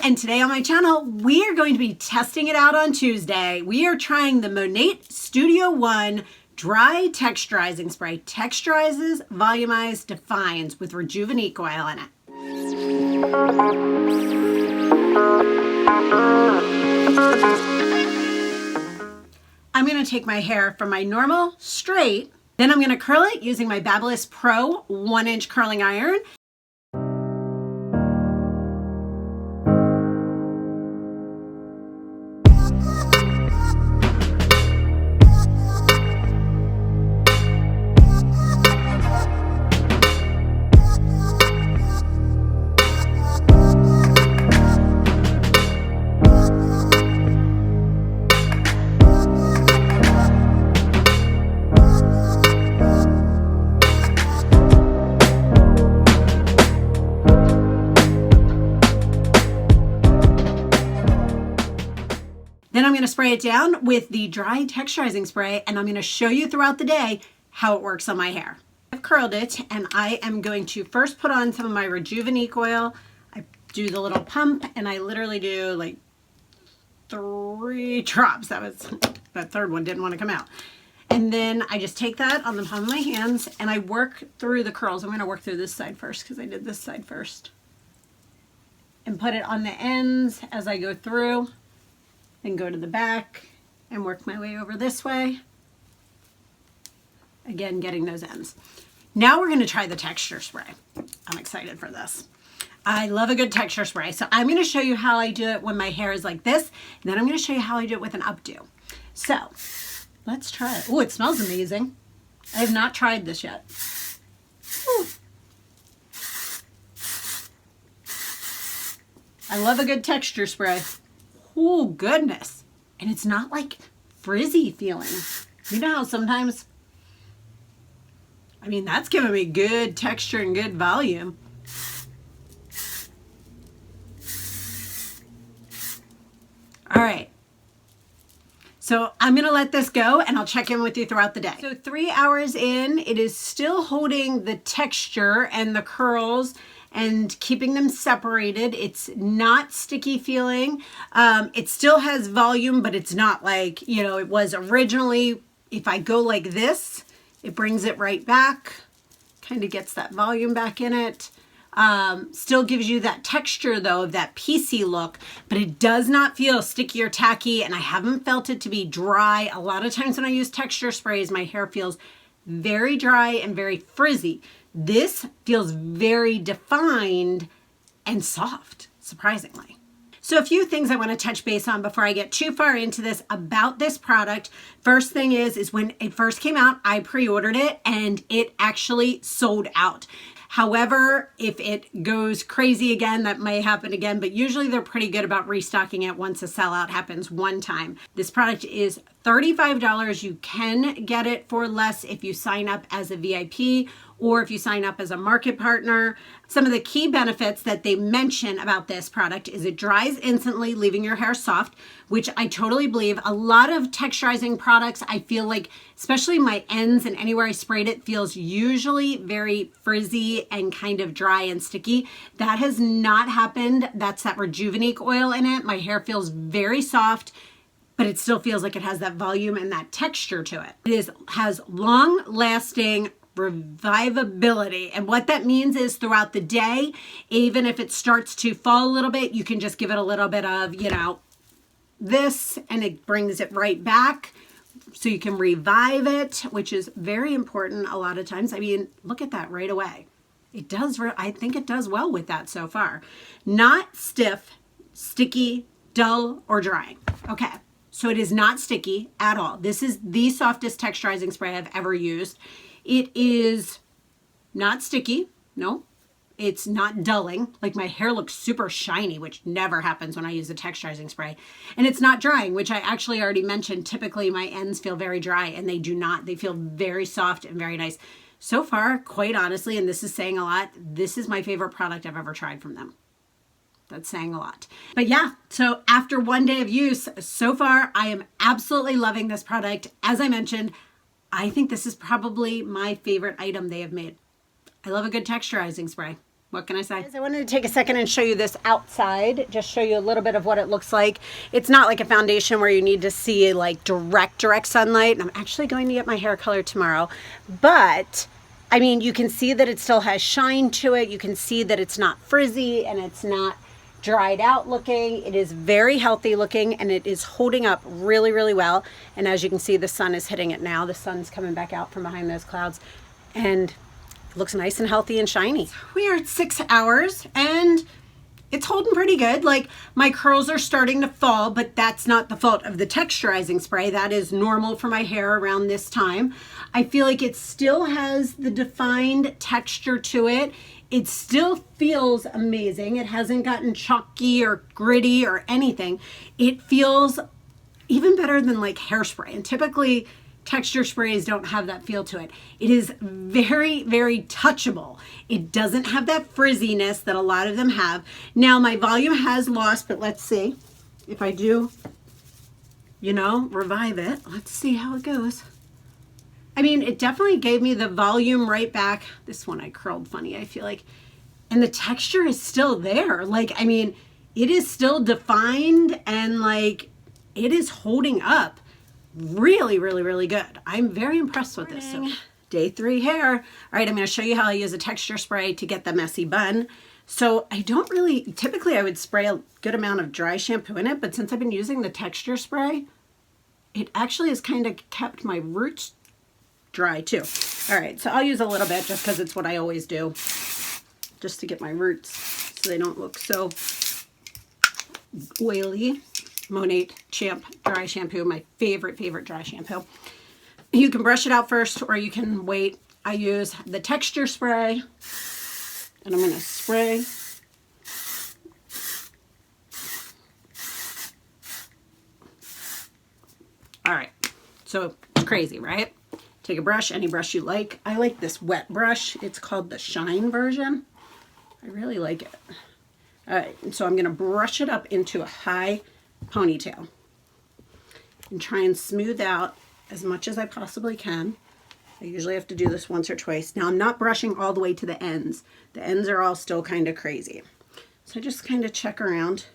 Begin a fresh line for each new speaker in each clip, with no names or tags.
and today on my channel, we are going to be testing it out on Tuesday. We are trying the MONAT Studio One Dry Texturizing Spray. Texturizes, volumizes, defines with Rejuvanique Oil in it. I'm going to take my hair from my normal straight, then I'm going to curl it using my Babyliss Pro 1-inch curling iron. Then I'm going to spray it down with the dry texturizing spray, and I'm going to show you throughout the day how it works on my hair. I've curled it, and I am going to first put on some of my Rejuvanique oil. I do the little pump, and I literally do like 3 drops. That third one didn't want to come out. And then I just take that on the palm of my hands, and I work through the curls. I'm going to work through this side first because I did this side first. And put it on the ends as I go through. And go to the back and work my way over this way. Again, getting those ends. Now we're going to try the texture spray. I'm excited for this. I love a good texture spray. So I'm going to show you how I do it when my hair is like this. And then I'm going to show you how I do it with an updo. So let's try it. Oh, it smells amazing. I have not tried this yet. Ooh. I love a good texture spray. Oh, goodness. And it's not like frizzy feeling. You know how sometimes, I mean, that's giving me good texture and good volume. All right. So I'm going to let this go and I'll check in with you throughout the day. So 3 hours in, it is still holding the texture and the curls and keeping them separated. It's not sticky feeling. It still has volume, but it's not like, you know, it was originally. If I go like this, it brings it right back, kind of gets that volume back in it. Still gives you that texture though, of that piecey look, but it does not feel sticky or tacky, and I haven't felt it to be dry. A lot of times when I use texture sprays, my hair feels very dry and very frizzy. This feels very defined and soft, surprisingly. So a few things I want to touch base on before I get too far into this about this product. First thing is when it first came out, I pre-ordered it and it actually sold out. However, if it goes crazy again, that may happen again, but usually they're pretty good about restocking it once a sellout happens one time. This product is $35. You can get it for less if you sign up as a VIP or if you sign up as a market partner. Some of the key benefits that they mention about this product is it dries instantly, leaving your hair soft, which I totally believe. A lot of texturizing products, I feel like, especially my ends and anywhere I sprayed it, feels usually very frizzy and kind of dry and sticky. That has not happened. That's that Rejuvanique oil in it. My hair feels very soft, but it still feels like it has that volume and that texture to it. It has long-lasting revivability, and what that means is throughout the day, even if it starts to fall a little bit, you can just give it a little bit of, you know, this, and it brings it right back. So you can revive it, which is very important a lot of times. I mean, look at that right away. It does, I think it does well with that so far. Not stiff, sticky, dull, or drying. Okay, so it is not sticky at all. This is the softest texturizing spray I've ever used. It is not sticky. No, it's not dulling. Like, my hair looks super shiny, which never happens when I use a texturizing spray. And it's not drying, which I actually already mentioned. Typically my ends feel very dry, and they do not. They feel very soft and very nice. So far, quite honestly, and this is saying a lot, this is my favorite product I've ever tried from them. That's saying a lot. But yeah, so after 1 day of use, so far, I am absolutely loving this product. As I mentioned, I think this is probably my favorite item they have made. I love a good texturizing spray. What can I say? I wanted to take a second and show you this outside, just show you a little bit of what it looks like. It's not like a foundation where you need to see like direct sunlight. And I'm actually going to get my hair colored tomorrow, but I mean, you can see that it still has shine to it. You can see that it's not frizzy and it's not dried out looking. It is very healthy looking and it is holding up really, really well. And as you can see, the sun is hitting it now. The sun's coming back out from behind those clouds and looks nice and healthy and shiny. We are at 6 hours and it's holding pretty good. Like my curls are starting to fall, but that's not the fault of the texturizing spray. That is normal for my hair around this time. I feel like it still has the defined texture to it. It still feels amazing. It hasn't gotten chalky or gritty or anything. It feels even better than like hairspray. And typically texture sprays don't have that feel to it. It is very, very touchable. It doesn't have that frizziness that a lot of them have. Now my volume has lost, but let's see if I do, you know, revive it. Let's see how it goes. I mean, it definitely gave me the volume right back. This one I curled funny, I feel like. And the texture is still there. Like, I mean, it is still defined and like it is holding up really, really, really good. I'm very impressed with this. So, day 3 hair. All right, I'm going to show you how I use a texture spray to get the messy bun. So I don't really, typically I would spray a good amount of dry shampoo in it, but since I've been using the texture spray, it actually has kind of kept my roots dry too. All right, so I'll use a little bit just because it's what I always do, just to get my roots so they don't look so oily. MONAT Champ Dry Shampoo, my favorite dry shampoo. You can brush it out first or you can wait. I use the texture spray and I'm going to spray. All right, so it's crazy, right? Take a brush, any brush you like. I like this wet brush. It's called the Shine version. I really like it. All right, so I'm going to brush it up into a high ponytail and try and smooth out as much as I possibly can. I usually have to do this once or twice. Now I'm not brushing all the way to the ends. The ends are all still kind of crazy. So I just kind of check around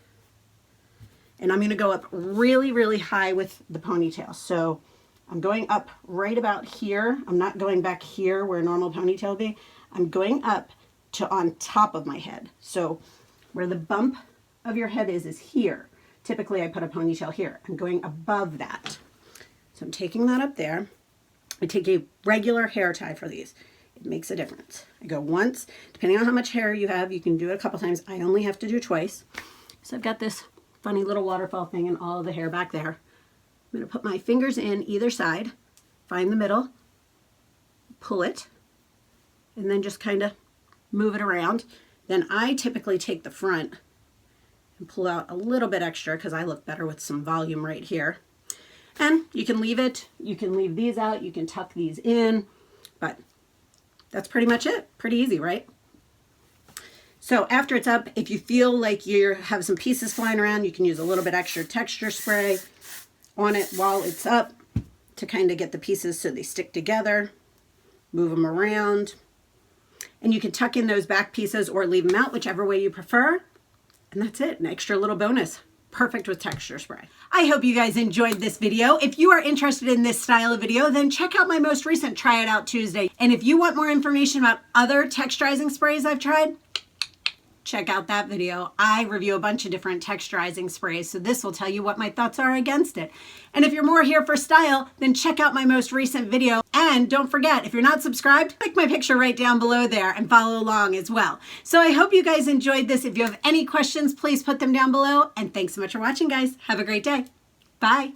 and I'm going to go up really, really high with the ponytail. So I'm going up right about here. I'm not going back here where a normal ponytail would be. I'm going up to on top of my head. So where the bump of your head is here. Typically I put a ponytail here. I'm going above that. So I'm taking that up there. I take a regular hair tie for these. It makes a difference. I go once, depending on how much hair you have, you can do it a couple times. I only have to do twice. So I've got this funny little waterfall thing and all of the hair back there. I'm going to put my fingers in either side, find the middle, pull it, and then just kind of move it around. Then I typically take the front and pull out a little bit extra because I look better with some volume right here. And you can leave it, you can leave these out, you can tuck these in, but that's pretty much it. Pretty easy, right? So after it's up, if you feel like you have some pieces flying around, you can use a little bit extra texture spray on it while it's up to kind of get the pieces so they stick together. Move them around. And you can tuck in those back pieces or leave them out, whichever way you prefer. And that's it, an extra little bonus. Perfect with texture spray. I hope you guys enjoyed this video. If you are interested in this style of video, then check out my most recent Try It Out Tuesday. And if you want more information about other texturizing sprays I've tried, check out that video. I review a bunch of different texturizing sprays, so this will tell you what my thoughts are against it. And if you're more here for style, then check out my most recent video. And don't forget, if you're not subscribed, click my picture right down below there and follow along as well. So I hope you guys enjoyed this. If you have any questions, please put them down below. And thanks so much for watching, guys. Have a great day. Bye.